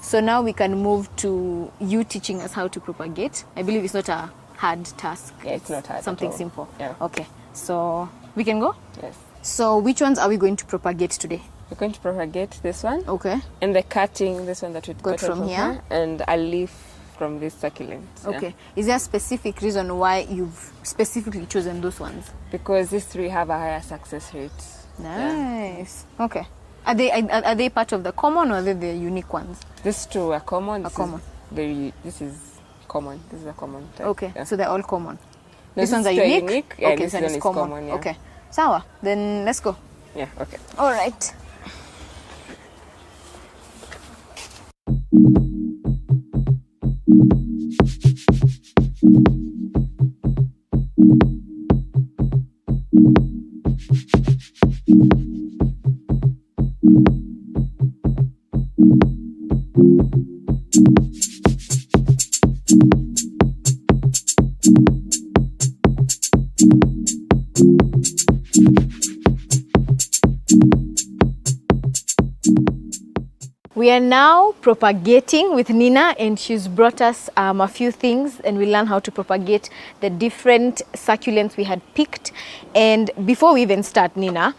So now we can move to you teaching us how to propagate. I believe it's not a hard task. Yeah, it's not hard. Something simple. Yeah. Okay. So we can go? Yes. So which ones are we going to propagate today? We're going to propagate this one. Okay. And the cutting, this one that we got from here. And a leaf from this succulent. Okay. Yeah. Is there a specific reason why you've specifically chosen those ones? Because these three have a higher success rate. Nice. Yeah. Okay. Are they part of the common, or are they the unique ones? These two are common. This is common. This is a common type. Okay. Yeah. So they're all common. No, these ones are unique? Yeah, okay, this so one it's is common. yeah. Okay. Sawa. Then let's go. Yeah, okay. All right. We are now propagating with Nina, and she's brought us a few things, and we learn how to propagate the different succulents we had picked. And before we even start, Nina,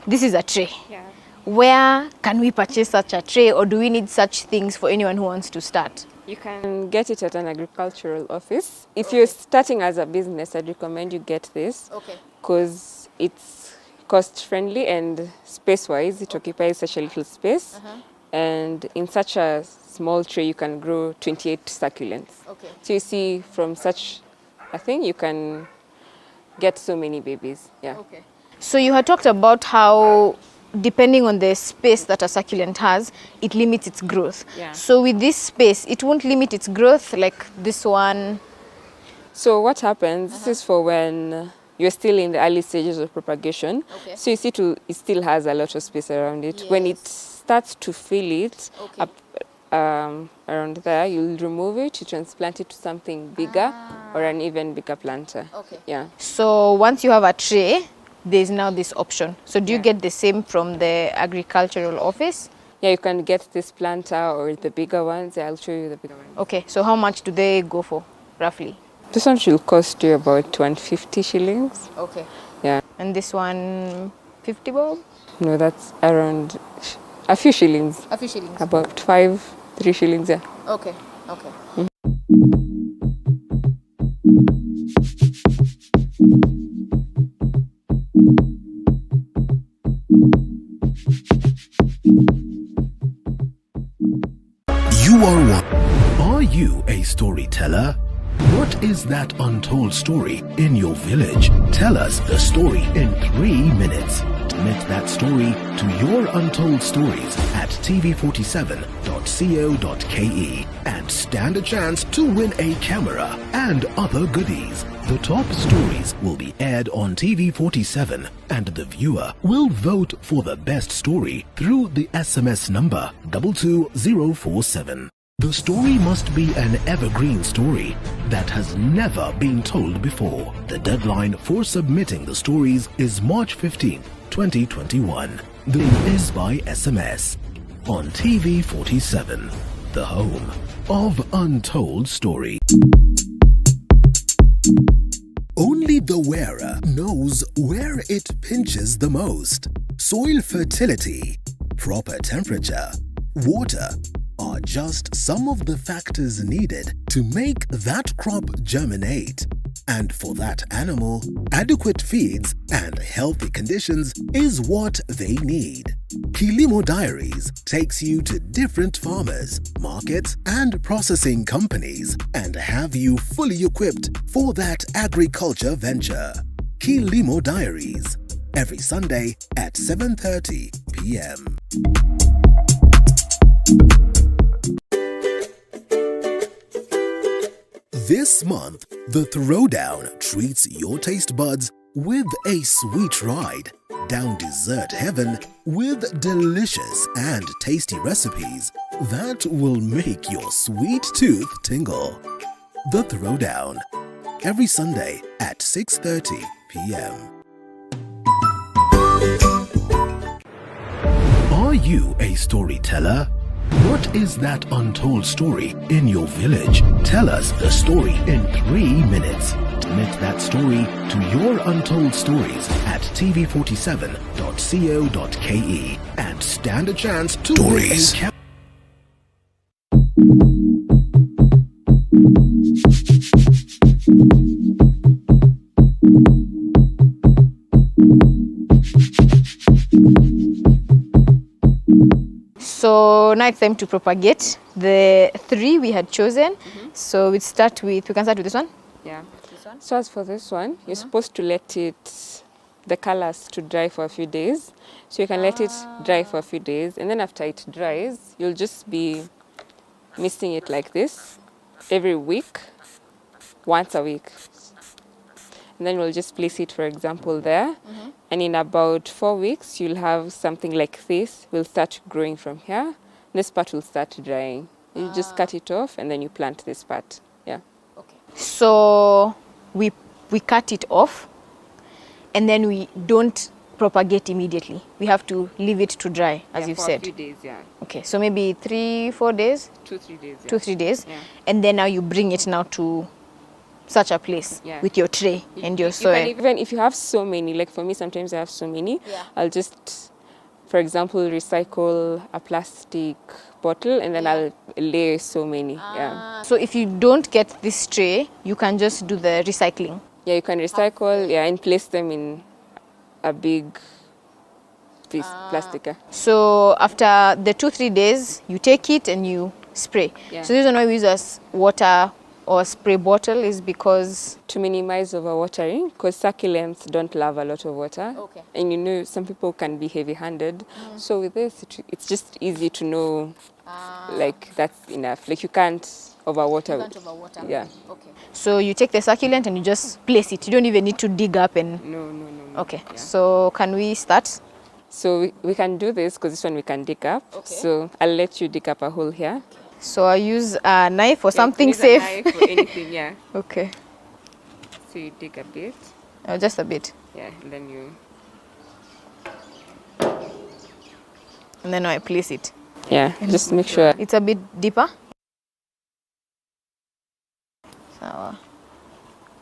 this is a tray. Yeah. Where can we purchase such a tray, or do we need such things for anyone who wants to start? You can get it at an agricultural office. If you're starting as a business, I'd recommend you get this. Okay. Because it's cost-friendly and space-wise, it occupies such a little space. And in such a small tray, you can grow 28 succulents. Okay. So you see, from such a thing, you can get so many babies. Yeah. Okay. So you had talked about how, depending on the space that a succulent has, it limits its growth. Yeah. So with this space, it won't limit its growth like this one. So what happens, this is for when you're still in the early stages of propagation. Okay. So you see, it still has a lot of space around it. Yes. When it starts to fill it Okay. up around there, you'll remove it, you transplant it to something bigger or an even bigger planter. Okay. Yeah. So once you have a tray, there's now this option. So do you get the same from the agricultural office? Yeah, you can get this planter or the bigger ones. Yeah, I'll show you the bigger ones. Okay, so how much do they go for, roughly? This one should cost you about 250 shillings. Okay. Yeah. And this one, 50 bob? No, that's around a few shillings. A few shillings. About 3 shillings, yeah. Okay, okay. You are one. Are you a storyteller? What is that untold story in your village? Tell us the story in 3 minutes. Submit that story to Your Untold Stories at tv47.co.ke and stand a chance to win a camera and other goodies. The top stories will be aired on TV47 and the viewer will vote for the best story through the SMS number 22047. The story must be an evergreen story that has never been told before. The deadline for submitting the stories is March 15, 2021. The link is by SMS on TV47, the home of Untold Stories. Only the wearer knows where it pinches the most. Soil fertility, proper temperature, water are just some of the factors needed to make that crop germinate. And for that animal, adequate feeds and healthy conditions is what they need. KILIMO Diaries takes you to different farmers, markets and processing companies and have you fully equipped for that agriculture venture. KILIMO Diaries, every Sunday at 7:30 p.m. This month, the Throwdown treats your taste buds with a sweet ride down dessert heaven with delicious and tasty recipes that will make your sweet tooth tingle. The Throwdown, every Sunday at 6:30 p.m. Are you a storyteller? What is that untold story in your village? Tell us the story in 3 minutes. Submit that story to your untold stories at tv47.co.ke and stand a chance to Stories. win a So now it's time to propagate the 3 we had chosen. So we can start with this one. Yeah. So as for this one, you're supposed to let the colors to dry for a few days. So you can let it dry for a few days, and then after it dries, you'll just be misting it like this every week, once a week. And then we'll just place it, for example, there. And in about 4 weeks, you'll have something like this. Will start growing from here. This part will start drying. You just cut it off, and then you plant this part. Yeah. So we cut it off, and then we don't propagate immediately. We have to leave it to dry, as you've said. For a few days, yeah. Okay, so maybe 3-4 days. 2-3 days. Yeah. 2-3 days. Yeah. And then now you bring it now to such a place with your tray and your soil. Even if you have so many, like for me, sometimes I have so many, I'll just, for example, recycle a plastic bottle, and then I'll lay so many. Yeah. So if you don't get this tray, you can just do the recycling. Yeah, you can recycle, and place them in a big piece plastic. So after the 2-3 days, you take it and you spray. Yeah. So the reason why we use as water or spray bottle is because to minimize overwatering, because succulents don't love a lot of water. Okay. And you know, some people can be heavy-handed. So with this, it's just easy to know, like, that's enough. Like, you can't overwater. Yeah. Okay. So you take the succulent and you just place it. You don't even need to dig up and... No. Okay. Yeah. So can we start? So we can do this, because this one we can dig up. Okay. So I'll let you dig up a hole here. So I use a knife or something Use safe. a knife or anything, yeah. Okay. So you dig a bit. Just a bit. Yeah, and then you... And then I place it. Yeah, just make sure. It's a bit deeper.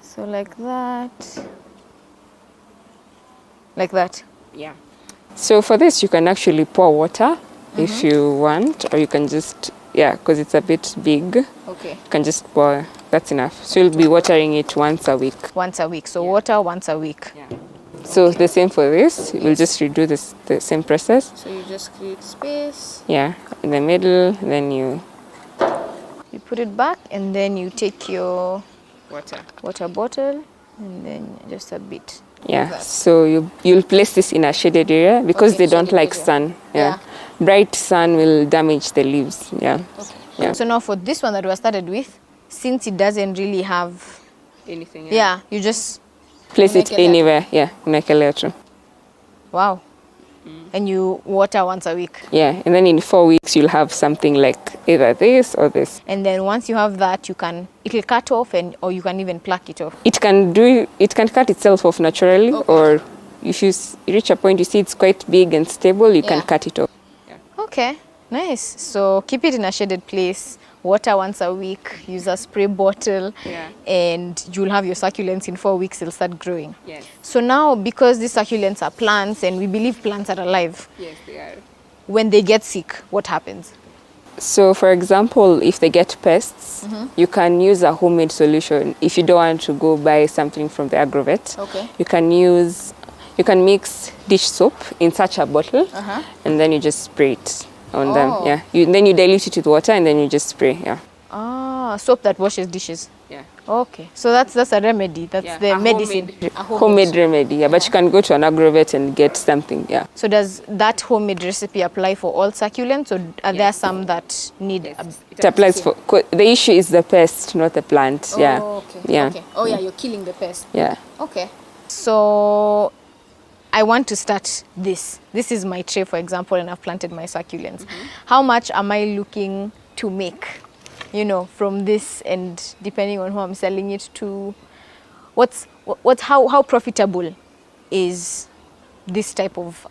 So like that. Like that. Yeah. So for this, you can actually pour water if you want, or you can just, because it's a bit big. Okay. You can just pour, that's enough. So you'll be watering it once a week. Once a week. So water once a week. Yeah. So the same for this, we'll just redo the same process. So you just create space. Yeah, in the middle, then you put it back, and then you take your water bottle, and then just a bit. Yeah, so you'll place this in a shaded area, because they don't like sun. Yeah. Bright sun will damage the leaves. Yeah. Okay. Yeah. So now for this one that we started with, since it doesn't really have anything. you just place it anywhere. Yeah, make a layer. Wow. And you water once a week. Yeah, and then in 4 weeks you'll have something like either this or this. And then once you have that, it'll cut off, or you can even pluck it off. It can cut itself off naturally, or if you reach a point you see it's quite big and stable, you can cut it off. Yeah. Okay, nice. So keep it in a shaded place, water once a week, use a spray bottle, and you'll have your succulents in 4 weeks, they'll start growing. Yes. So now, because these succulents are plants, and we believe plants are alive, Yes, they are. when they get sick, what happens? So for example, if they get pests, you can use a homemade solution. If you don't want to go buy something from the agrovet, you can mix dish soap in such a bottle, and then you just spray it on them. Yeah. Then you dilute it with water, and then you just spray. Yeah. Soap that washes dishes. Yeah. Okay. So that's a remedy. That's the medicine. Homemade remedy. Yeah. But you can go to an agrovet and get something. Yeah. So does that homemade recipe apply for all succulents, or are there some that need? It applies for. The issue is the pest, not the plant. Yeah. Okay. Yeah. Okay. Oh yeah, you're killing the pest. Yeah. Okay. So I want to start this. This is my tray, for example, and I've planted my succulents. How much am I looking to make, from this, and depending on who I'm selling it to, how profitable is this type of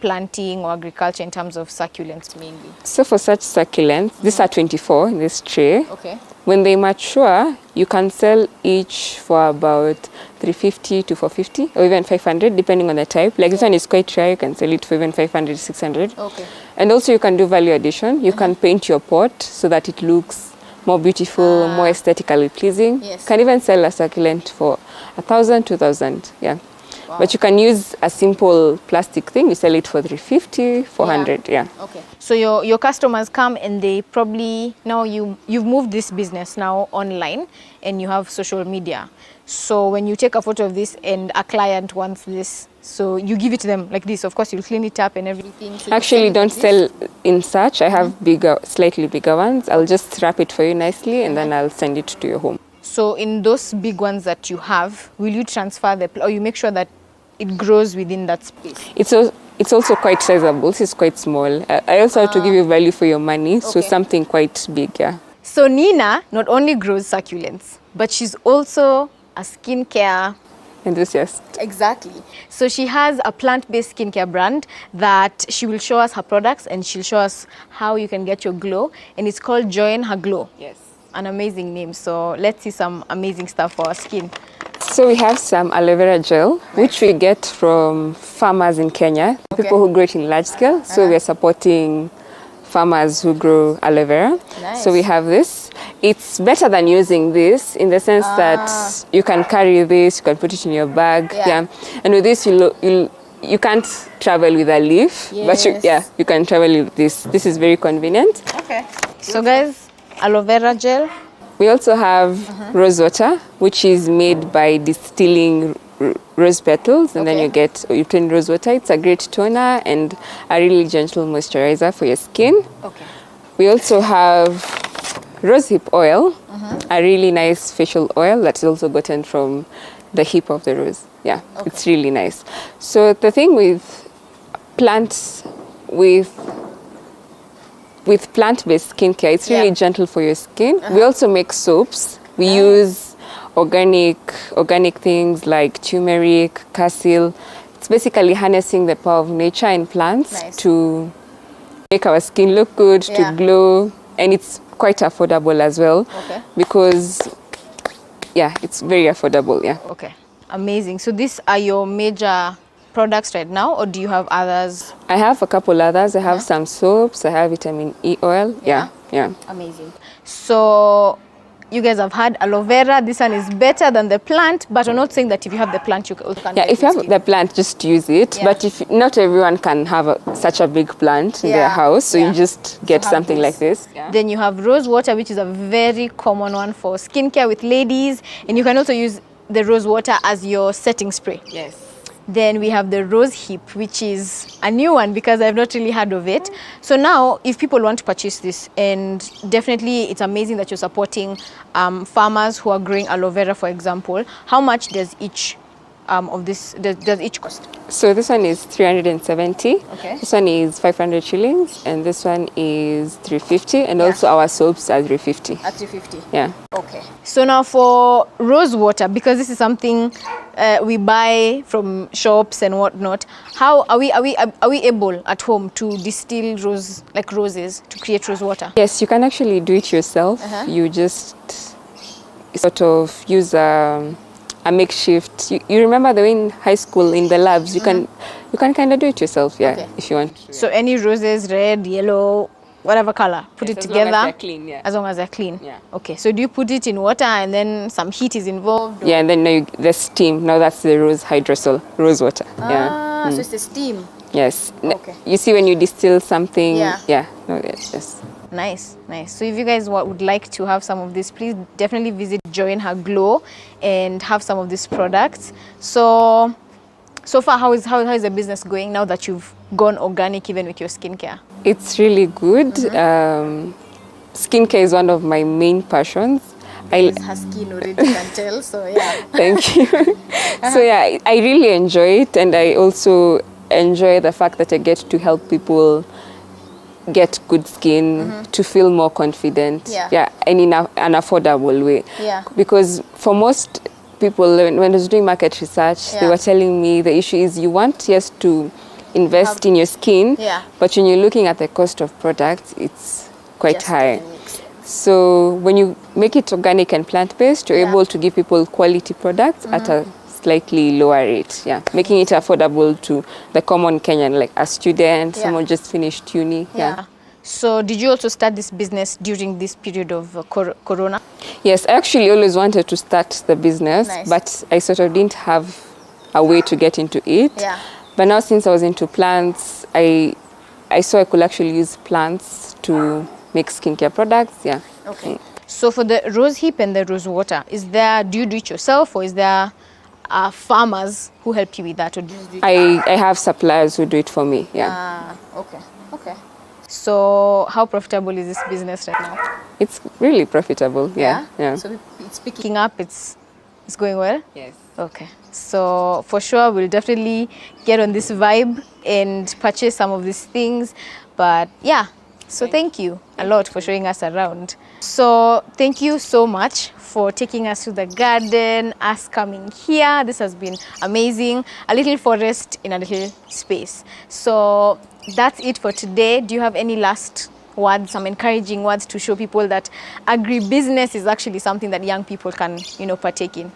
planting or agriculture in terms of succulents mainly? So for such succulents, these are 24 in this tray. Okay. When they mature, you can sell each for about 350 to 450 or even 500 depending on the type. Like this one is quite rare, you can sell it for even 500, 600. Okay. And also you can do value addition. You can paint your pot so that it looks more beautiful, more aesthetically pleasing. Yes. Can even sell a succulent for 1,000, 2,000. Yeah. Wow. But you can use a simple plastic thing. You sell it for 350, 400. Yeah. Okay. So your customers come and they probably, now you've moved this business now online and you have social media. So when you take a photo of this and a client wants this, so you give it to them like this. Of course, you'll clean it up and everything. So Actually, don't sell in such. I have bigger, slightly bigger ones. I'll just wrap it for you nicely and then I'll send it to your home. So in those big ones that you have, will you transfer or you make sure that it grows within that space? It's also quite sizable. This is quite small. I also have to give you value for your money, so Okay. something quite big, yeah. So Nina not only grows succulents, but she's also a skincare Enthusiast. Exactly. So she has a plant-based skincare brand that she will show us her products and she'll show us how you can get your glow. And it's called Join Her Glow. Yes. An amazing name. So let's see some amazing stuff for our skin. So we have some aloe vera gel, which we get from farmers in Kenya, people who grow it in large scale. So we are supporting farmers who grow aloe vera. Nice. So we have this. It's better than using this in the sense that you can carry this, you can put it in your bag. Yeah. And with this, you can't travel with a leaf, but you can travel with this. This is very convenient. Okay. So guys, aloe vera gel. We also have rose water, which is made by distilling rose petals, and then you turn rose water. It's a great toner and a really gentle moisturizer for your skin. Okay. We also have rosehip oil, a really nice facial oil that's also gotten from the hip of the rose. Yeah, it's really nice. So the thing with plants, with plant-based skincare, it's really gentle for your skin. We also make soaps. We use organic things like turmeric, cassil. It's basically harnessing the power of nature and plants to make our skin look good, to glow, and it's quite affordable as well. Because it's very affordable. Okay, amazing. So these are your major products right now, or do you have others? I have a couple others. I have some soaps. I have vitamin E oil. Yeah. Amazing. So you guys have had aloe vera. This one is better than the plant, but I'm not saying that if you have the plant, you can. If you have the plant, just use it. But if not everyone can have such a big plant in their house, so you just get something like this. Then you have rose water, which is a very common one for skincare with ladies, and you can also use the rose water as your setting spray. Yes. Then we have the rose hip, which is a new one because I've not really heard of it. So now if people want to purchase this, and definitely it's amazing that you're supporting farmers who are growing aloe vera, for example, how much does each of this does each cost? So this one is 370. Okay. This one is 500 shillings, and this one is 350, and also our soaps are 350. At 350. Yeah. Okay. So now for rose water, because this is something we buy from shops and whatnot, how are we able at home to distill roses to create rose water? Yes, you can actually do it yourself. You just sort of use a makeshift. You remember the way in high school in the labs, you can kind of do it yourself, if you want. So any roses, red, yellow, whatever color, put it together. As long as they're clean, As long as they're clean. Yeah. Okay. So do you put it in water and then some heat is involved? Yeah, and then the steam. Now that's the rose hydrosol, rose water. So it's the steam. Yes. Okay. You see when you distill something. Yeah. Yes. Nice. So if you guys would like to have some of this, please definitely visit Join Her Glow and have some of these products. So far, how is the business going now that you've gone organic even with your skincare? It's really good. Skincare is one of my main passions. Her skin already can tell, so yeah. Thank you. So I really enjoy it, and I also enjoy the fact that I get to help people get good skin, to feel more confident, and in an affordable way. Yeah. Because for most people, when I was doing market research, they were telling me the issue is you want to invest in your skin. Yeah. But when you're looking at the cost of products, it's quite Just high. doesn't make sense. So when you make it organic and plant-based, you're able to give people quality products at a slightly lower rate. Yeah, making it affordable to the common Kenyan, like a student, someone just finished uni. Yeah. So did you also start this business during this period of Corona? Yes, I actually always wanted to start the business, but I sort of didn't have a way to get into it. Yeah. But now since I was into plants, I saw I could actually use plants to make skincare products. Yeah. Okay. So for the rose hip and the rose water, do you do it yourself, or is there farmers who help you with that, or do you do it? I have suppliers who do it for me. Yeah. Okay. So how profitable is this business right now? It's really profitable. Yeah. So it's picking up. It's going well. Yes. Okay. So for sure, we'll definitely get on this vibe and purchase some of these things. But yeah. So thank you a lot for showing us around. So thank you so much for taking us to the garden, us coming here. This has been amazing. A little forest in a little space. So that's it for today. Do you have any last words, some encouraging words to show people that agribusiness is actually something that young people can, partake in?